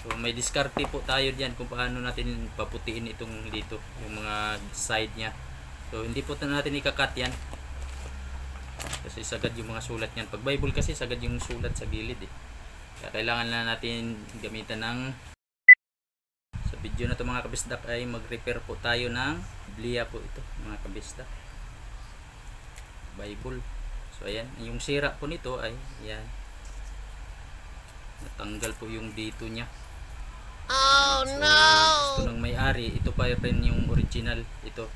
So may diskarte po tayo diyan kung paano natin paputiin itong dito, yung mga side niya. So hindi po natin ikakat yan. Kasi sagad yung mga sulat niyan. Pag Bible kasi sagad yung sulat sa gilid eh. Kaya kailangan na natin gamitan ng, sa video na to mga kabisdak ay mag-repair po tayo ng Biblia po ito mga kabisdak. Bible. So ayan, yung sira po nito ay yan. Natanggal po yung dito niya. Oh so, no! Gusto ng may-ari, ito pa rin yung original ito.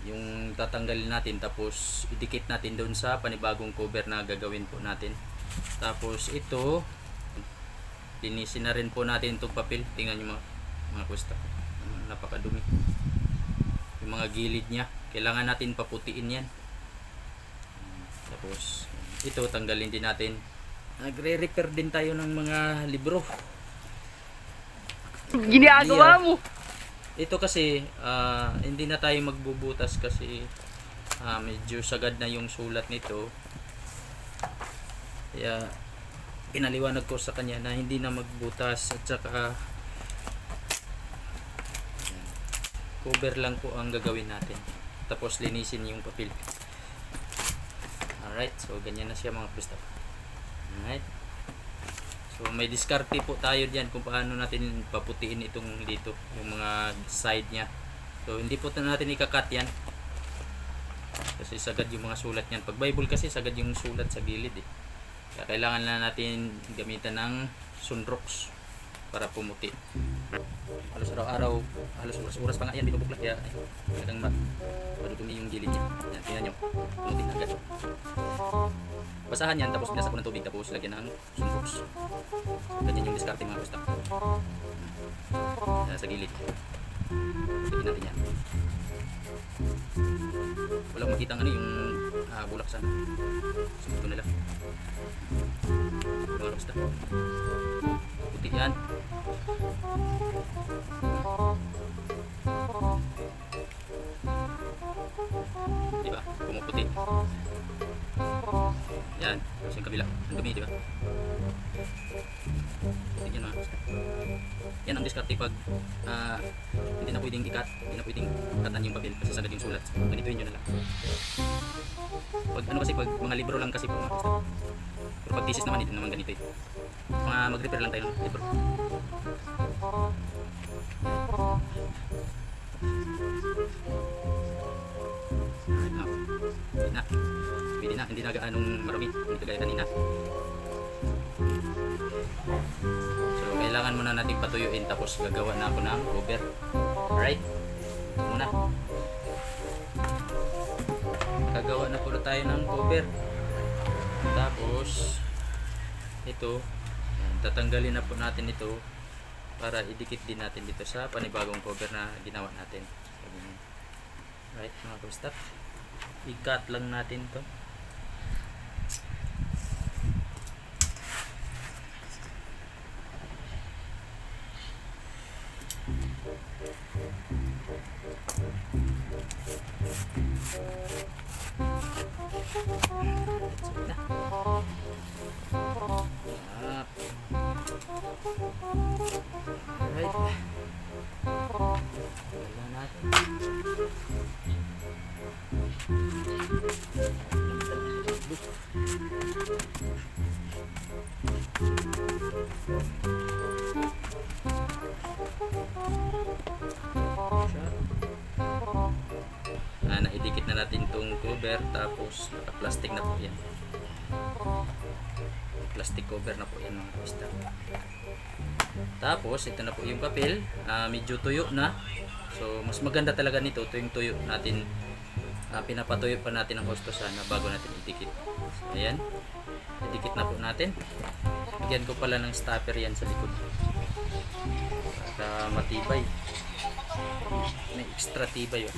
Yung tatanggalin natin tapos idikit natin doon sa panibagong cover na gagawin po natin. Tapos ito linisin na rin po natin itong papel. Tingnan nyo mga kusta, napakadumi yung mga gilid nya, kailangan natin paputiin yan. Tapos ito tanggalin din natin. Nagre-repair din tayo ng mga libro. Ginagawa mo. Ito kasi hindi na tayo magbubutas kasi medyo sagad na yung sulat nito. Kaya pinaliwanag ko sa kanya na hindi na magbutas at saka cover lang po ang gagawin natin. Tapos linisin yung papel. Alright, so ganyan na siya mga pista. Alright. So may diskarte po tayo diyan kung paano natin paputiin itong dito, yung mga side niya. So hindi po natin ikakat yan. Kasi sagad yung mga sulat niyan. Pag Bible kasi sagad yung sulat sa gilid eh. Kaya kailangan na natin gamitan ng sunrox para pumuti. Halos araw-araw, halos oras pa nga yan binubuklat. Kaya talagang madudumi yung gilid niya. Yan, tingnan nyo. Pumuti na agad. Basahan yan tapos binasa ko ng tubig tapos lagyan ng sunrox. Ganyan yung diskarte mga kusta. Sa gilid. Lagyan natin yan. Walang makitang ano yung bulak sana. Sumunod nila. Mga kusta. Puti yan. Diba? Pumuputi. Yan, tapos yung kabila. Ang dumi, diba? Tingnan mga kusta. Yan ang diskarte pag hindi na pwedeng ikat, hindi na pwedeng katan yung papel kasi sagad yung sulat. Ganituin nyo na lang. Pag ano kasi, pag mga libro lang kasi po mga kusta. Pero pag thesis naman, hindi naman ganito eh. Mga mag-repair lang tayo ng libro. Pwede na, hindi na gaanong marumi, hindi gaya kanina. So kailangan muna natin patuyuin tapos gagawa na ako ng cover. Alright, muna gagawa na po tayo ng cover. Tapos ito tatanggalin na po natin ito para idikit din natin dito sa panibagong cover na ginawa natin. Right mga kabistak, i-cut lang natin to. Alright. Wala natin. Naidikit na natin itong cover tapos naka-plastic na po yan. Plastic cover na po yan mga kabista. Tapos ito na po yung papel, medyo tuyo na. So mas maganda talaga nito tuwing tuyo natin, pinapatuyo pa natin ang husto sana bago natin idikit. So, ayan, idikit na po natin. Bigyan ko pala ng stopper yan sa likod para matibay, may extra tibay yun.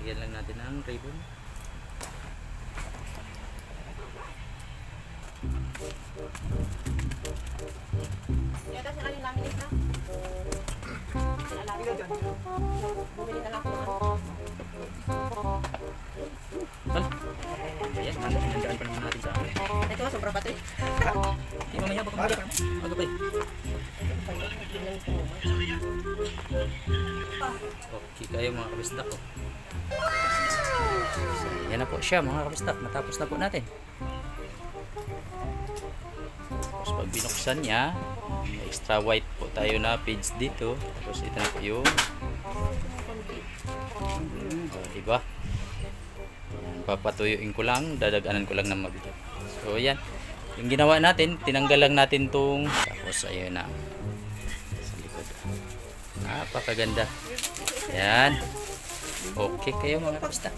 Lagyan lang natin ng ribbon. Kaya kasi kami laminate na. Bumili na lang ako. Well, ayan, nandaan pa naman natin sa akin. Ito, sobra pa ito eh. Hindi mamaya, baka mamaya. Aga pa eh. Okay kayo mga kabistak ko. So, yan na po siya mga kabistak. Natapos na po natin. Tapos pag binuksan niya, may extra white po tayo na page dito. Tapos ito na po yung diba? Yan, papatuyuin ko lang, dadaganan ko lang ng mabigat. So yan, yung ginawa natin, tinanggal lang natin tong, tapos ayun na sa likod. Napakaganda. Yan. Okay kayo mga kabistak.